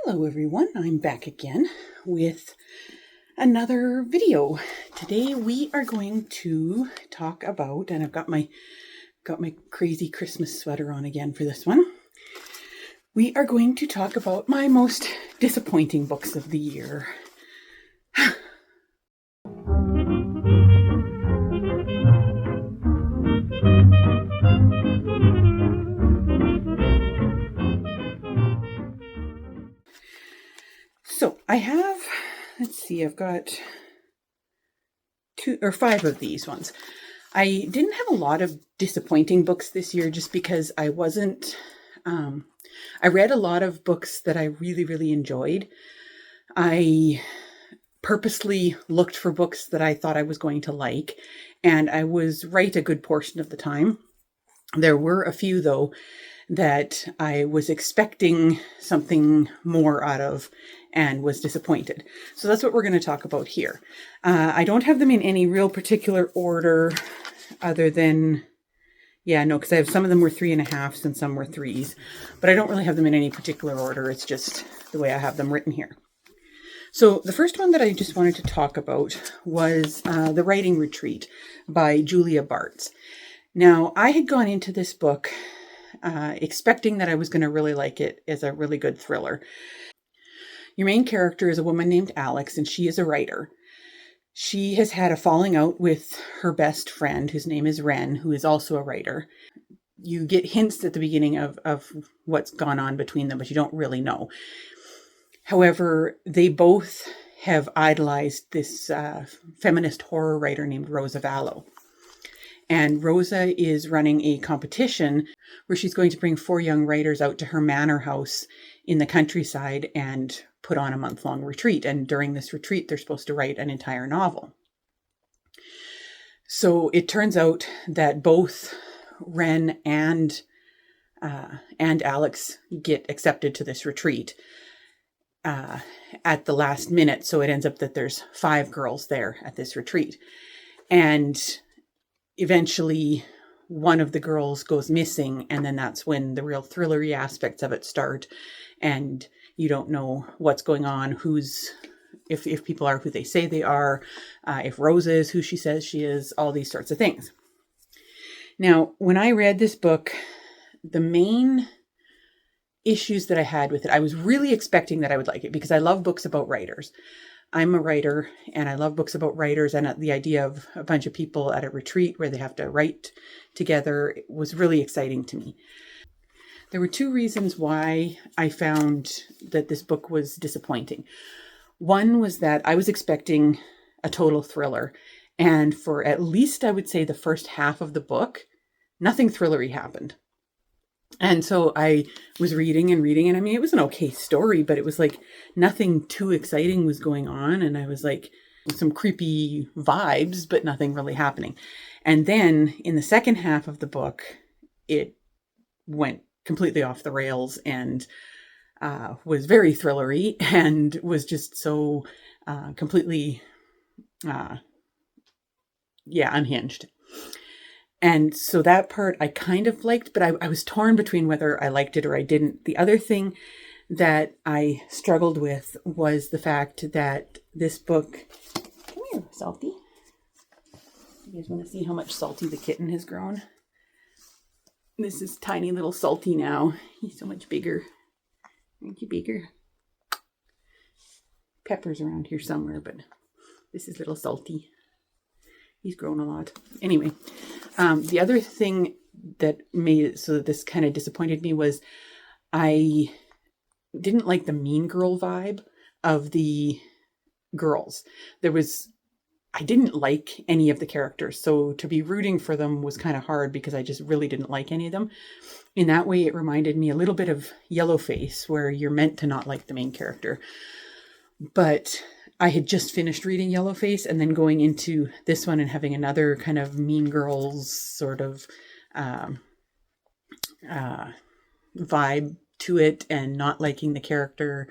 Hello everyone, I'm back again with another video. Today we are going to talk about, and I've got my crazy Christmas sweater on again for this one. We are going to talk about my most disappointing books of the year. So I have, let's see, I've got 5 of these ones. I didn't have a lot of disappointing books this year just because I wasn't, I read a lot of books that I really, really enjoyed. I purposely looked for books that I thought I was going to like, and I was right a good portion of the time. There were a few, though, that I was expecting something more out of and was disappointed. So that's what we're going to talk about here. I don't have them in any real particular order other than, because I have some of them were 3.5s and some were 3s, but I don't really have them in any particular order. It's just the way I have them written here. So the first one that I just wanted to talk about was The Writing Retreat by Julia Bartz. Now, I had gone into this book expecting that I was going to really like it as a really good thriller. Your main character is a woman named Alex, and she is a writer. She has had a falling out with her best friend, whose name is Ren, who is also a writer. You get hints at the beginning of what's gone on between them, but you don't really know. However, they both have idolized this feminist horror writer named Rosa Vallow. And Rosa is running a competition where she's going to bring 4 young writers out to her manor house in the countryside and put on a month-long retreat. And during this retreat, they're supposed to write an entire novel. So it turns out that both Ren and Alex get accepted to this retreat at the last minute. So it ends up that there's 5 girls there at this retreat. And eventually one of the girls goes missing, and then that's when the real thrillery aspects of it start, and you don't know what's going on, if people are who they say they are, if Rosa is who she says she is, all these sorts of things. Now, when I read this book, the main issues that I had with it, I was really expecting that I would like it because I love books about writers. I'm a writer and I love books about writers, and the idea of a bunch of people at a retreat where they have to write together was really exciting to me. There were 2 reasons why I found that this book was disappointing. One was that I was expecting a total thriller, and for at least I would say the first half of the book, nothing thrillery happened. And so I was reading, and I mean, it was an okay story, but it was like nothing too exciting was going on. And I was like, some creepy vibes, but nothing really happening. And then in the second half of the book, it went completely off the rails and was very thrillery and was just so completely, unhinged. And so that part I kind of liked, but I was torn between whether I liked it or I didn't. The other thing that I struggled with was the fact that this book... Come here, Salty. You guys want to see how much Salty the kitten has grown? This is tiny little Salty now. He's so much bigger. Aren't you bigger? Pepper's around here somewhere, but this is little Salty. He's grown a lot. Anyway, the other thing that made it so that this kind of disappointed me was I didn't like the mean girl vibe of the girls. I didn't like any of the characters. So to be rooting for them was kind of hard because I just really didn't like any of them. In that way, it reminded me a little bit of Yellowface, where you're meant to not like the main character. But I had just finished reading Yellowface and then going into this one and having another kind of Mean Girls sort of vibe to it and not liking the character.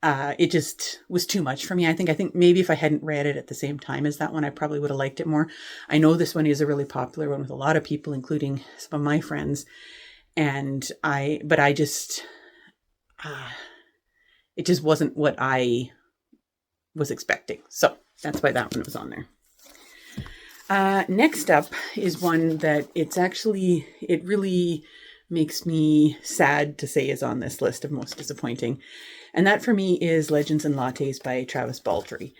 It just was too much for me. I think maybe if I hadn't read it at the same time as that one, I probably would have liked it more. I know this one is a really popular one with a lot of people, including some of my friends. It it just wasn't what I was expecting. So that's why that one was on there. Next up is one that it really makes me sad to say is on this list of most disappointing. And that for me is Legends and Lattes by Travis Baldree.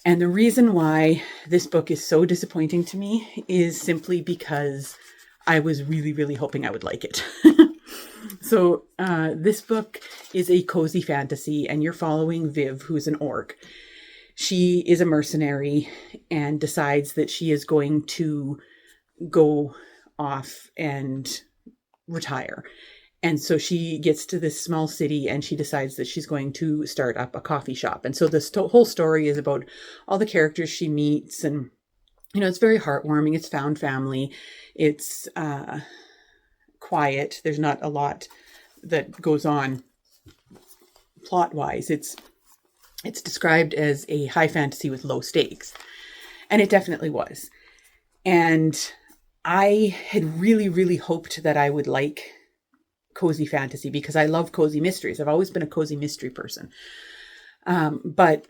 And the reason why this book is so disappointing to me is simply because I was really, really hoping I would like it. So this book is a cozy fantasy, and you're following Viv, who's an orc. She is a mercenary and decides that she is going to go off and retire. And so she gets to this small city and she decides that she's going to start up a coffee shop. And so this whole story is about all the characters she meets. And, it's very heartwarming. It's found family. It's quiet. There's not a lot that goes on plot-wise. It's described as a high fantasy with low stakes. And it definitely was. And I had really, really hoped that I would like cozy fantasy because I love cozy mysteries. I've always been a cozy mystery person. But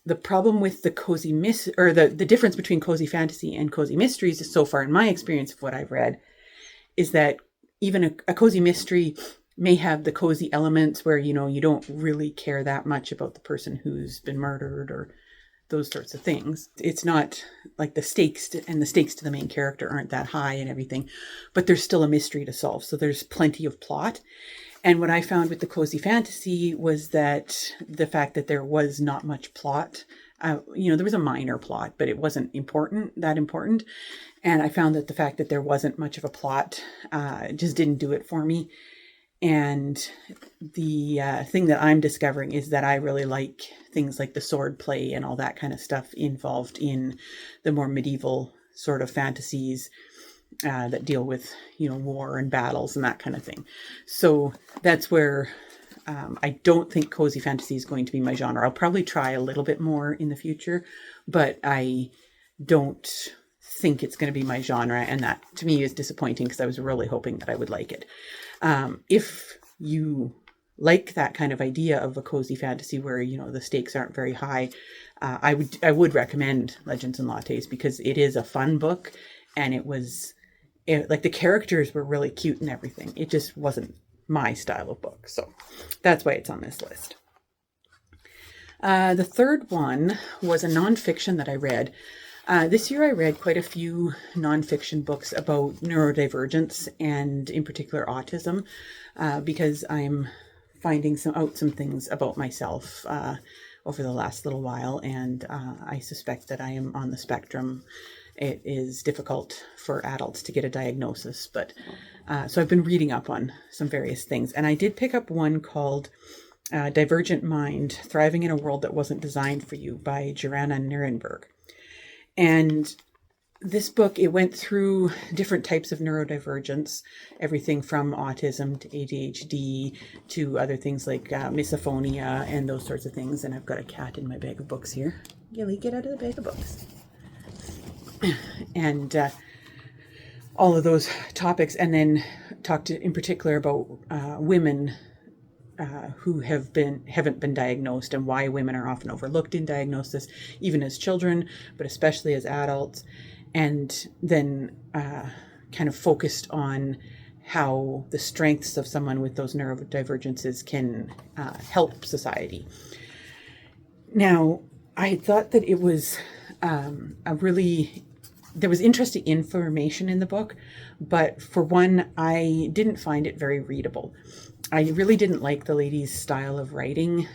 the problem with the the difference between cozy fantasy and cozy mysteries is, so far in my experience of what I've read, is that even a cozy mystery may have the cozy elements where, you don't really care that much about the person who's been murdered or those sorts of things. It's not like the stakes to the main character aren't that high and everything, but there's still a mystery to solve. So there's plenty of plot. And what I found with the cozy fantasy was that the fact that there was not much plot, there was a minor plot, but it wasn't that important. And I found that the fact that there wasn't much of a plot just didn't do it for me. And the thing that I'm discovering is that I really like things like the sword play and all that kind of stuff involved in the more medieval sort of fantasies that deal with, war and battles and that kind of thing. So that's where I don't think cozy fantasy is going to be my genre. I'll probably try a little bit more in the future, but I don't think it's going to be my genre. And that to me is disappointing because I was really hoping that I would like it. If you like that kind of idea of a cozy fantasy where, the stakes aren't very high, I would recommend Legends and Lattes because it is a fun book, and like the characters were really cute and everything. It just wasn't my style of book. So that's why it's on this list. The third one was a nonfiction that I read. This year I read quite a few nonfiction books about neurodivergence and in particular autism, because I'm finding some things about myself over the last little while, and I suspect that I am on the spectrum. It is difficult for adults to get a diagnosis, but so I've been reading up on some various things, and I did pick up one called Divergent Mind, Thriving in a World That Wasn't Designed for You by Joanna Nierenberg. And this book, it went through different types of neurodivergence, everything from autism to ADHD to other things like misophonia and those sorts of things. And I've got a cat in my bag of books here. Gilly, get out of the bag of books. And all of those topics. And then talked in particular about women who haven't been diagnosed and why women are often overlooked in diagnosis, even as children, but especially as adults. And then kind of focused on how the strengths of someone with those neurodivergences can help society. Now, I thought that it was there was interesting information in the book, but for one, I didn't find it very readable. I really didn't like the lady's style of writing.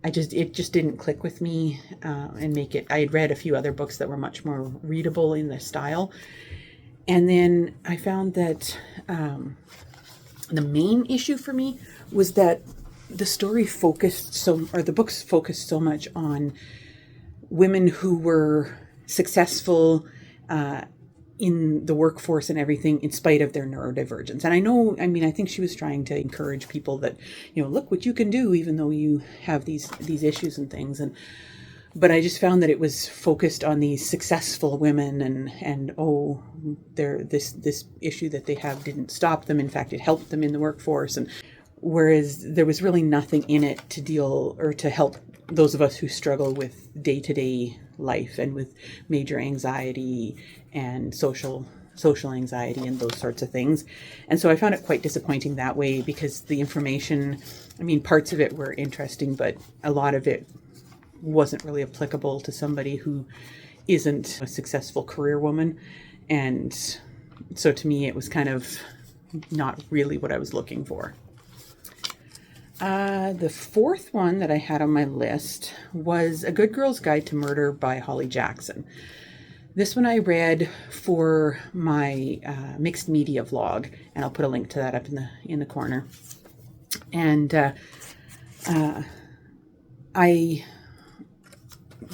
It just didn't click with me and make it. I had read a few other books that were much more readable in their style. And then I found that the main issue for me was that the books focused so much on women who were successful in the workforce and everything in spite of their neurodivergence. And I think she was trying to encourage people that, look what you can do even though you have these issues and things. But I just found that it was focused on these successful women and this issue that they have didn't stop them. In fact, it helped them in the workforce. And whereas there was really nothing in it to deal or to help those of us who struggle with day-to-day life and with major anxiety and social anxiety and those sorts of things. And so I found it quite disappointing that way, because the information, I mean, parts of it were interesting, but a lot of it wasn't really applicable to somebody who isn't a successful career woman. And so to me, it was kind of not really what I was looking for. The fourth one that I had on my list was A Good Girl's Guide to Murder by Holly Jackson. This one I read for my mixed media vlog, and I'll put a link to that up in the corner. And I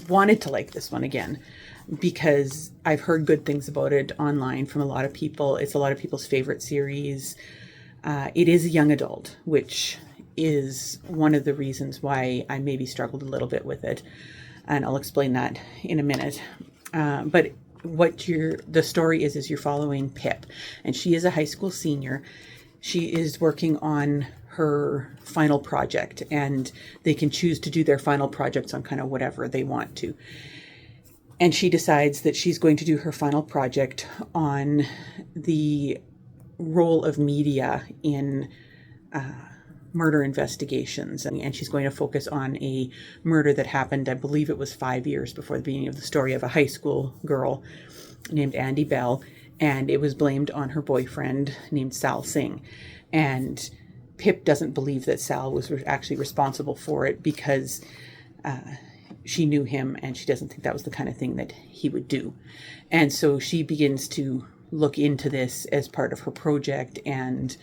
wanted to like this one again because I've heard good things about it online from a lot of people. It's a lot of people's favorite series. It is a young adult, which is one of the reasons why I maybe struggled a little bit with it. And I'll explain that in a minute. But what the story is you're following Pip, and she is a high school senior. She is working on her final project, and they can choose to do their final projects on kind of whatever they want to. And she decides that she's going to do her final project on the role of media in murder investigations. And she's going to focus on a murder that happened, I believe it was 5 years before the beginning of the story, of a high school girl named Andy Bell. And it was blamed on her boyfriend named Sal Singh. And Pip doesn't believe that Sal was actually responsible for it because she knew him, and she doesn't think that was the kind of thing that he would do. And so she begins to look into this as part of her project and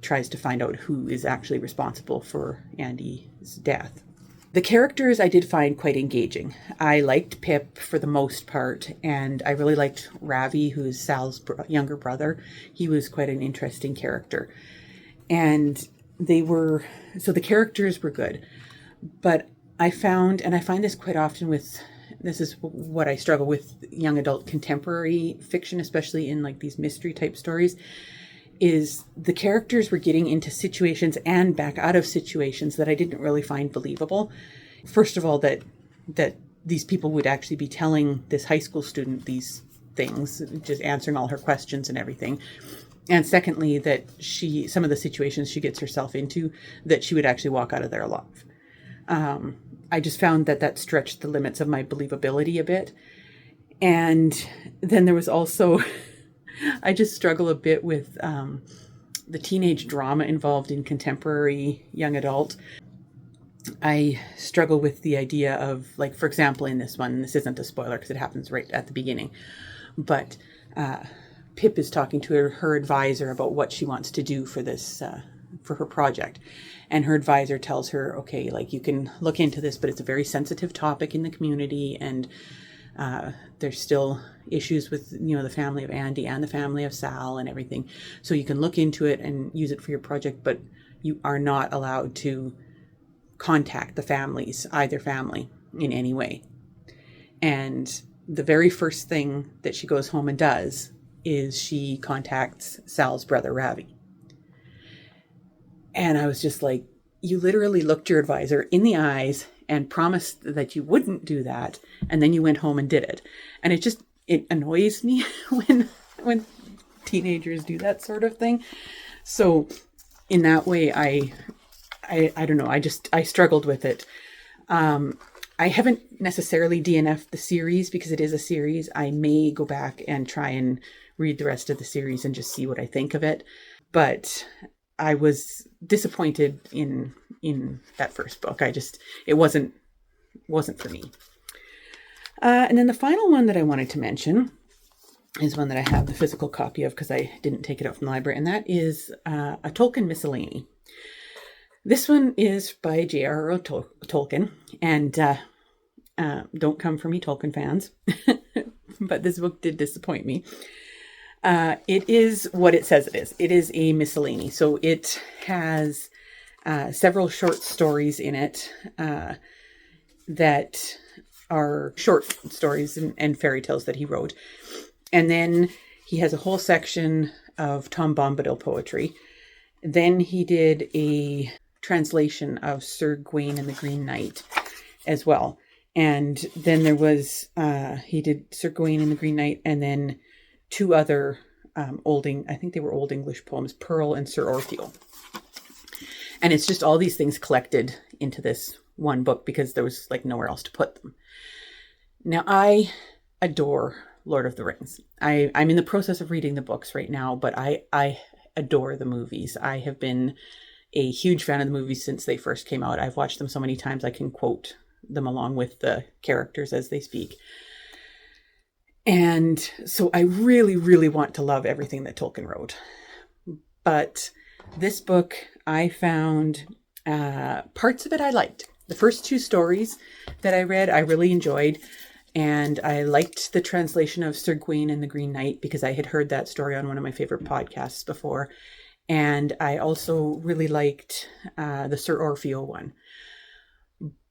tries to find out who is actually responsible for Andy's death. The characters I did find quite engaging. I liked Pip for the most part, and I really liked Ravi, who is Sal's younger brother. He was quite an interesting character. And the characters were good. But I found, and I find this quite often this is what I struggle with young adult contemporary fiction, especially in like these mystery type stories, is the characters were getting into situations and back out of situations that I didn't really find believable. First of all, that these people would actually be telling this high school student these things, just answering all her questions and everything. And secondly, that some of the situations she gets herself into, that she would actually walk out of there alive. I just found that stretched the limits of my believability a bit. And then there was also, I just struggle a bit with the teenage drama involved in contemporary young adult. I struggle with the idea of, like, for example, in this one, this isn't a spoiler because it happens right at the beginning, but Pip is talking to her advisor about what she wants to do for this, for her project. And her advisor tells her, okay, like, you can look into this, but it's a very sensitive topic in the community. And there's still issues with, the family of Andy and the family of Sal and everything. So you can look into it and use it for your project, but you are not allowed to contact the families, either family, in any way. And the very first thing that she goes home and does is she contacts Sal's brother, Ravi. And I was just like, you literally looked your advisor in the eyes and promised that you wouldn't do that. And then you went home and did it. And it annoys me when teenagers do that sort of thing. So in that way, I don't know. I struggled with it. I haven't necessarily DNF'd the series because it is a series. I may go back and try and read the rest of the series and just see what I think of it. But I was disappointed in that first book. It wasn't for me. And then the final one that I wanted to mention is one that I have the physical copy of because I didn't take it out from the library, and that is a Tolkien Miscellane. This one is by J.R.R. Tolkien, and don't come for me, Tolkien fans, but this book did disappoint me. It is what it says it is. It is a miscellany. So it has several short stories in it that are short stories and fairy tales that he wrote. And then he has a whole section of Tom Bombadil poetry. Then he did a translation of Sir Gawain and the Green Knight as well. And then there was, he did Sir Gawain and the Green Knight, and then two other I think they were Old English poems, Pearl and Sir Orfeo. And it's just all these things collected into this one book because there was like nowhere else to put them. Now, I adore Lord of the Rings. I'm in the process of reading the books right now, but I adore the movies. I have been a huge fan of the movies since they first came out. I've watched them so many times I can quote them along with the characters as they speak. And so I really, really want to love everything that Tolkien wrote. But this book, I found parts of it I liked. The first two stories that I read, I really enjoyed. And I liked the translation of Sir Gawain and the Green Knight because I had heard that story on one of my favorite podcasts before. And I also really liked the Sir Orfeo one.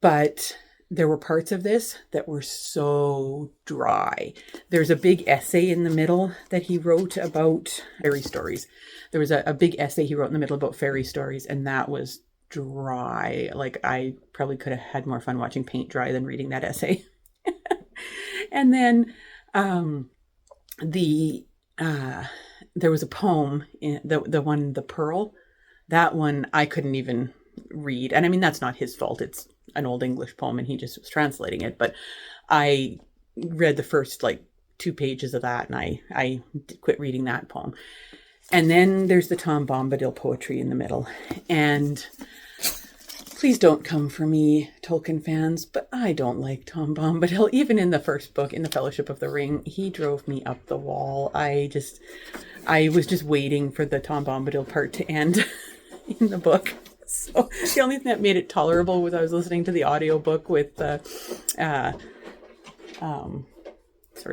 But there were parts of this that were so dry. There's a big essay in the middle that he wrote about fairy stories. There was a big essay he wrote in the middle about fairy stories, and that was dry. Like, I probably could have had more fun watching paint dry than reading that essay. And then there was a poem, in the one, The Pearl. That one I couldn't even read. And I mean, that's not his fault. It's an Old English poem and he just was translating it. But I read the first like 2 pages of that and I quit reading that poem. And then there's the Tom Bombadil poetry in the middle. And please don't come for me, Tolkien fans, but I don't like Tom Bombadil. Even in the first book, in The Fellowship of the Ring, he drove me up the wall. I was just waiting for the Tom Bombadil part to end in the book. So the only thing that made it tolerable was I was listening to the audiobook with sorry,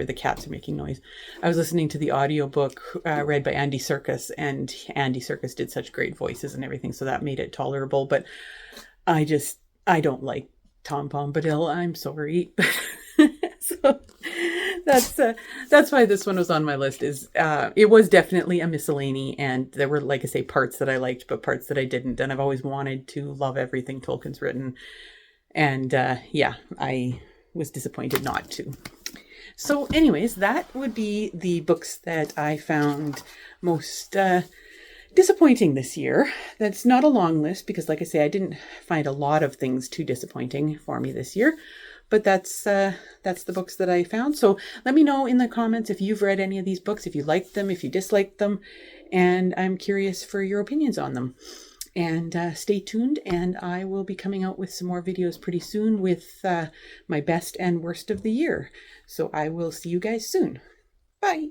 the cats are making noise. I was listening to the audiobook read by Andy Serkis, and Andy Serkis did such great voices and everything, so that made it tolerable. But I don't like Tom Bombadil. I'm sorry. So that's why this one was on my list. It was definitely a miscellany, and there were, like I say, parts that I liked, but parts that I didn't. And I've always wanted to love everything Tolkien's written, and yeah, I was disappointed not to. So, anyways, that would be the books that I found most disappointing this year. That's not a long list because, like I say, I didn't find a lot of things too disappointing for me this year. But that's the books that I found. So let me know in the comments if you've read any of these books, if you liked them, if you disliked them, and I'm curious for your opinions on them. And stay tuned, and I will be coming out with some more videos pretty soon with my best and worst of the year. So I will see you guys soon. Bye.